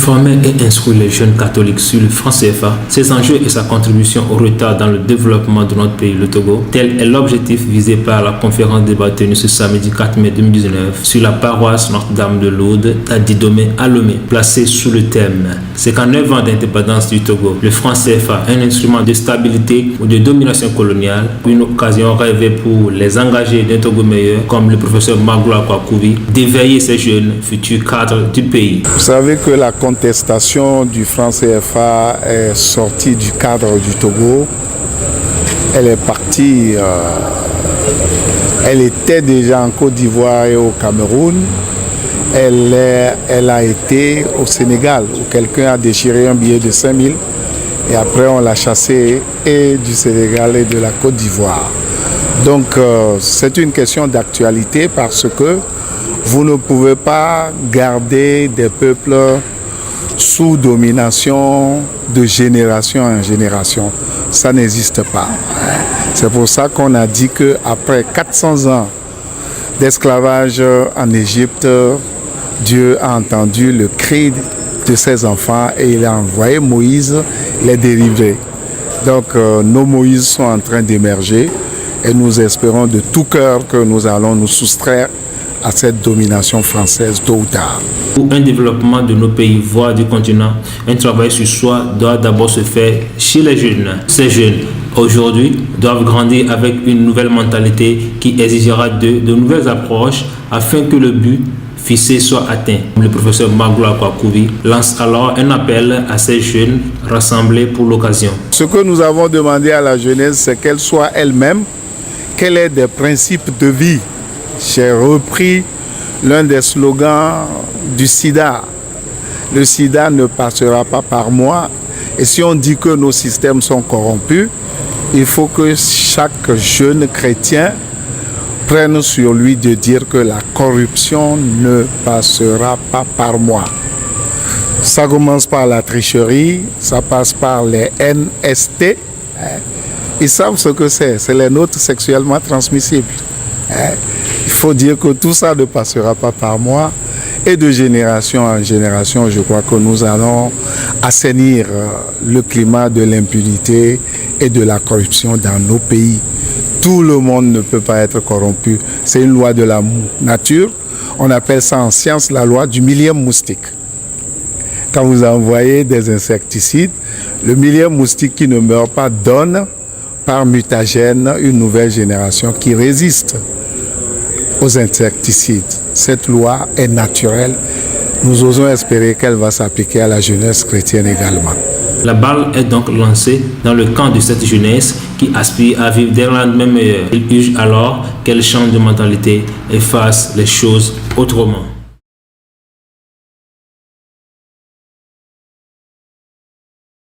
Former et instruire les jeunes catholiques sur le franc CFA, ses enjeux et sa contribution au retard dans le développement de notre pays, le Togo, tel est l'objectif visé par la conférence débat tenue ce samedi 4 mai 2019 sur la paroisse Notre-Dame de Lourdes à Didomé à Lomé, placée sous le thème « C'est qu'en 9 ans d'indépendance du Togo, le franc CFA, un instrument de stabilité ou de domination coloniale, une occasion rêvée pour les engagés d'un Togo meilleur, comme le professeur Magloire Kwakoubi, d'éveiller ces jeunes futurs cadres du pays. » Vous savez que la contestation du franc CFA est sortie du cadre du Togo. Elle est partie, elle était déjà en Côte d'Ivoire et au Cameroun. Elle a été au Sénégal, où quelqu'un a déchiré un billet de 5 000 et après on l'a chassé et du Sénégal et de la Côte d'Ivoire. Donc c'est une question d'actualité parce que vous ne pouvez pas garder des peuples sous domination de génération en génération. Ça n'existe pas. C'est pour ça qu'on a dit qu'après 400 ans d'esclavage en Égypte, Dieu a entendu le cri de ses enfants et il a envoyé Moïse les délivrer. Donc nos Moïse sont en train d'émerger et nous espérons de tout cœur que nous allons nous soustraire à cette domination française tôt ou tard. Pour un développement de nos pays, voire du continent, un travail sur soi doit d'abord se faire chez les jeunes. Ces jeunes, aujourd'hui, doivent grandir avec une nouvelle mentalité qui exigera de nouvelles approches afin que le but fixé soit atteint. Le professeur Magloire Kwakoubi lance alors un appel à ces jeunes rassemblés pour l'occasion. Ce que nous avons demandé à la jeunesse, c'est qu'elle soit elle-même, qu'elle ait des principes de vie. J'ai repris l'un des slogans du SIDA. Le SIDA ne passera pas par moi. Et si on dit que nos systèmes sont corrompus, il faut que chaque jeune chrétien prenne sur lui de dire que la corruption ne passera pas par moi. Ça commence par la tricherie, ça passe par les NST. Ils savent ce que c'est les nôtres sexuellement transmissibles. Il faut dire que tout ça ne passera pas par moi et de génération en génération, je crois que nous allons assainir le climat de l'impunité et de la corruption dans nos pays. Tout le monde ne peut pas être corrompu. C'est une loi de la nature. On appelle ça en science la loi du millième moustique. Quand vous envoyez des insecticides, le millième moustique qui ne meurt pas donne par mutagène une nouvelle génération qui résiste aux insecticides. Cette loi est naturelle. Nous osons espérer qu'elle va s'appliquer à la jeunesse chrétienne également. La balle est donc lancée dans le camp de cette jeunesse qui aspire à vivre d'un lendemain meilleur. Il urge alors qu'elle change de mentalité et fasse les choses autrement.